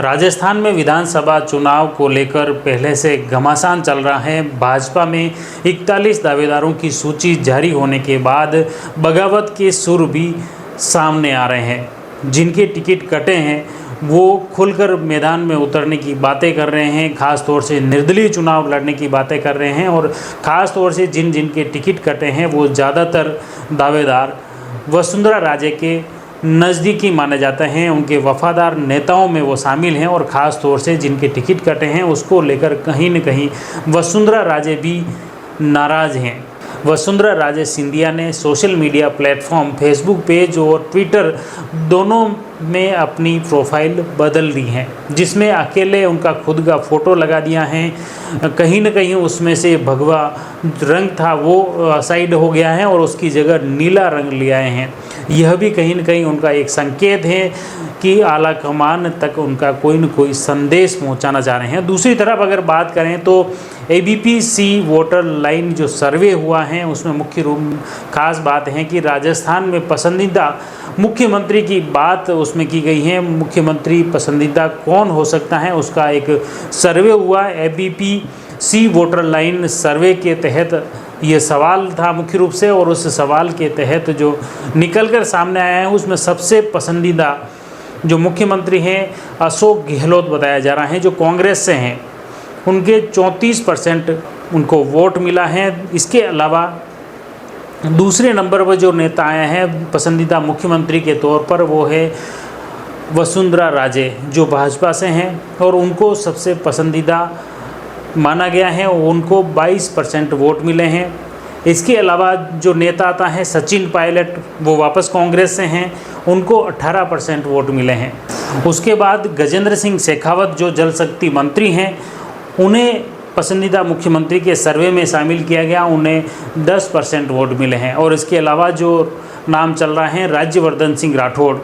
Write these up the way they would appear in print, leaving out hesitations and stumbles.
राजस्थान में विधानसभा चुनाव को लेकर पहले से घमासान चल रहा है। भाजपा में 41 दावेदारों की सूची जारी होने के बाद बगावत के सुर भी सामने आ रहे हैं। जिनके टिकट कटे हैं वो खुलकर मैदान में उतरने की बातें कर रहे हैं, ख़ास तौर से निर्दलीय चुनाव लड़ने की बातें कर रहे हैं। और ख़ास तौर से जिनके टिकट कटे हैं वो ज़्यादातर दावेदार वसुंधरा राजे के नज़दीकी माने जाते हैं, उनके वफादार नेताओं में वो शामिल हैं। और ख़ास तौर से जिनके टिकट कटे हैं उसको लेकर कहीं न कहीं वसुंधरा राजे भी नाराज़ हैं। वसुंधरा राजे सिंधिया ने social media platform Facebook page और ट्विटर दोनों में अपनी प्रोफाइल बदल दी है, जिसमें अकेले उनका खुद का फ़ोटो लगा दिया है। कहीं न कहीं उसमें से भगवा रंग था वो साइड हो गया है और उसकी जगह नीला रंग ले आए हैं। यह भी कहीं न कहीं उनका एक संकेत है कि आला कमान तक उनका कोई न कोई संदेश पहुंचाना चाह रहे हैं। दूसरी तरफ अगर बात करें तो ABP-C वोटर लाइन जो सर्वे हुआ है उसमें मुख्य रूप खास बात है कि राजस्थान में पसंदीदा मुख्यमंत्री की बात उसमें की गई है। मुख्यमंत्री पसंदीदा कौन हो सकता है उसका एक सर्वे हुआ। ABP-C वोटर लाइन सर्वे के तहत ये सवाल था मुख्य रूप से, और उस सवाल के तहत जो निकल कर सामने आया है उसमें सबसे पसंदीदा जो मुख्यमंत्री हैं अशोक गहलोत बताया जा रहा है, जो कांग्रेस से हैं। उनके 34% उनको वोट मिला है। इसके अलावा दूसरे नंबर पर जो नेता आया है पसंदीदा मुख्यमंत्री के तौर पर वो है वसुंधरा राजे, जो भाजपा से हैं और उनको सबसे पसंदीदा माना गया है। उनको 22% वोट मिले हैं। इसके अलावा जो नेता आता है सचिन पायलट, वो वापस कांग्रेस से हैं, उनको 18% वोट मिले हैं। उसके बाद गजेंद्र सिंह शेखावत जो जल शक्ति मंत्री हैं उन्हें पसंदीदा मुख्यमंत्री के सर्वे में शामिल किया गया, उन्हें 10% वोट मिले हैं। और इसके अलावा जो नाम चल रहा है राज्यवर्धन सिंह राठौड़,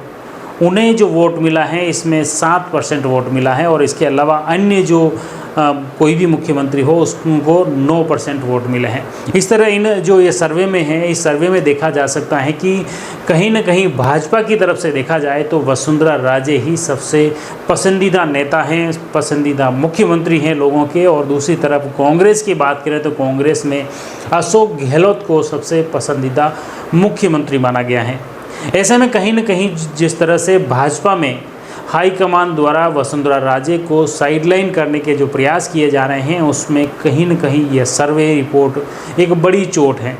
उन्हें जो वोट मिला है इसमें 7% वोट मिला है। और इसके अलावा अन्य जो कोई भी मुख्यमंत्री हो उसको 9% वोट मिले हैं। इस तरह इन जो ये सर्वे में है, इस सर्वे में देखा जा सकता है कि कहीं न कहीं भाजपा की तरफ से देखा जाए तो वसुंधरा राजे ही सबसे पसंदीदा नेता हैं, पसंदीदा मुख्यमंत्री हैं लोगों के। और दूसरी तरफ कांग्रेस की बात करें तो कांग्रेस में अशोक गहलोत को सबसे पसंदीदा मुख्यमंत्री माना गया है। ऐसे में कहीं न कहीं जिस तरह से भाजपा में हाईकमान द्वारा वसुंधरा राजे को साइडलाइन करने के जो प्रयास किए जा रहे हैं उसमें कहीं न कहीं यह सर्वे रिपोर्ट एक बड़ी चोट है।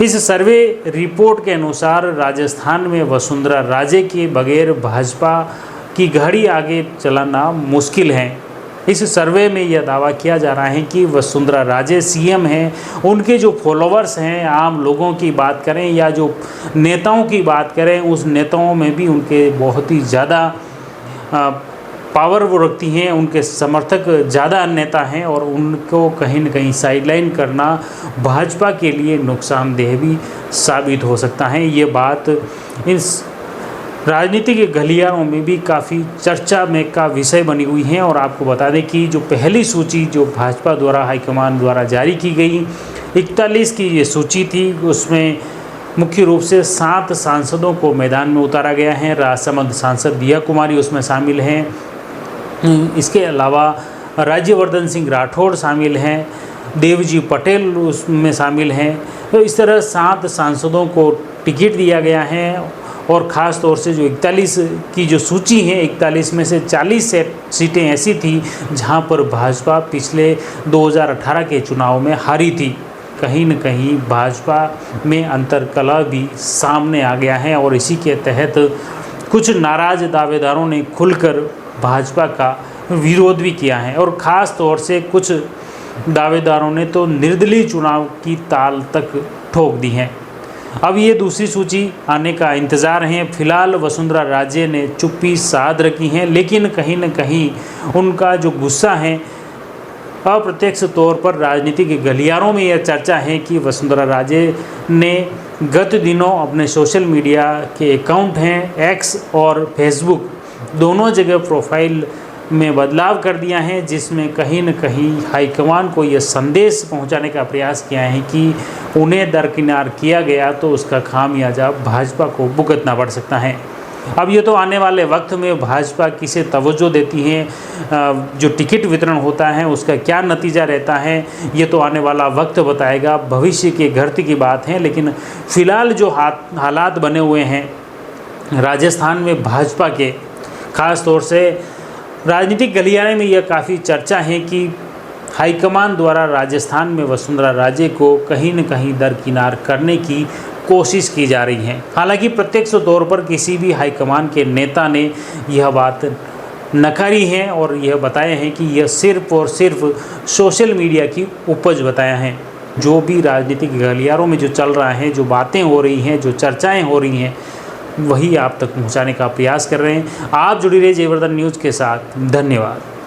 इस सर्वे रिपोर्ट के अनुसार राजस्थान में वसुंधरा राजे के बगैर भाजपा की घड़ी आगे चलाना मुश्किल है। इस सर्वे में यह दावा किया जा रहा है कि वसुंधरा राजे CM हैं, उनके जो फॉलोअर्स हैं, आम लोगों की बात करें या जो नेताओं की बात करें, उस नेताओं में भी उनके बहुत ही ज़्यादा पावर वो रखती हैं, उनके समर्थक ज़्यादा नेता हैं। और उनको कहीं न कहीं साइडलाइन करना भाजपा के लिए नुकसानदेह भी साबित हो सकता है। ये बात इस राजनीति के गलियारों में भी काफ़ी चर्चा में का विषय बनी हुई है। और आपको बता दें कि जो पहली सूची जो भाजपा द्वारा हाईकमान द्वारा जारी की गई 41 की ये सूची थी, उसमें मुख्य रूप से 7 सांसदों को मैदान में उतारा गया है। राजसमंद सांसद दिया कुमारी उसमें शामिल हैं। इसके अलावा राज्यवर्धन सिंह राठौड़ शामिल हैं, देवजी पटेल उसमें शामिल हैं। तो इस तरह 7 सांसदों को टिकट दिया गया है। और ख़ास तौर से जो 41 की जो सूची है, 41 में से 40 सीटें ऐसी थी जहां पर भाजपा पिछले 2018 के चुनाव में हारी थी। कहीं न कहीं भाजपा में अंतर्कलह भी सामने आ गया है और इसी के तहत कुछ नाराज़ दावेदारों ने खुलकर भाजपा का विरोध भी किया है। और ख़ास तौर से कुछ दावेदारों ने तो निर्दलीय चुनाव की ताल तक ठोक दी है। अब ये दूसरी सूची आने का इंतज़ार है। फिलहाल वसुंधरा राजे ने चुप्पी साध रखी है, लेकिन कहीं न कहीं उनका जो गुस्सा है अप्रत्यक्ष तौर पर राजनीति के गलियारों में यह चर्चा है कि वसुंधरा राजे ने गत दिनों अपने सोशल मीडिया के अकाउंट हैं X और फेसबुक दोनों जगह प्रोफाइल में बदलाव कर दिया है, जिसमें कहीं न कहीं हाईकमान को यह संदेश पहुंचाने का प्रयास किया है कि उन्हें दरकिनार किया गया तो उसका खामियाजा भाजपा को भुगतना पड़ सकता है। अब ये तो आने वाले वक्त में भाजपा किसे तवज्जो देती है, जो टिकट वितरण होता है उसका क्या नतीजा रहता है, ये तो आने वाला वक्त बताएगा। भविष्य के घड़ती की बात है, लेकिन फ़िलहाल जो हालात बने हुए हैं राजस्थान में भाजपा के, ख़ास तौर से राजनीतिक गलियारे में यह काफ़ी चर्चा है कि हाईकमान द्वारा राजस्थान में वसुंधरा राजे को कहीं न कहीं दरकिनार करने की कोशिश की जा रही है। हालांकि प्रत्यक्ष तौर पर किसी भी हाईकमान के नेता ने यह बात नकारी है और यह बताया है कि यह सिर्फ और सिर्फ सोशल मीडिया की उपज बताया है। जो भी राजनीतिक गलियारों में जो चल रहा है, जो बातें हो रही हैं, जो चर्चाएं हो रही हैं, वही आप तक पहुंचाने का प्रयास कर रहे हैं। आप जुड़ी रहिए जयवर्धन न्यूज़ के साथ। धन्यवाद।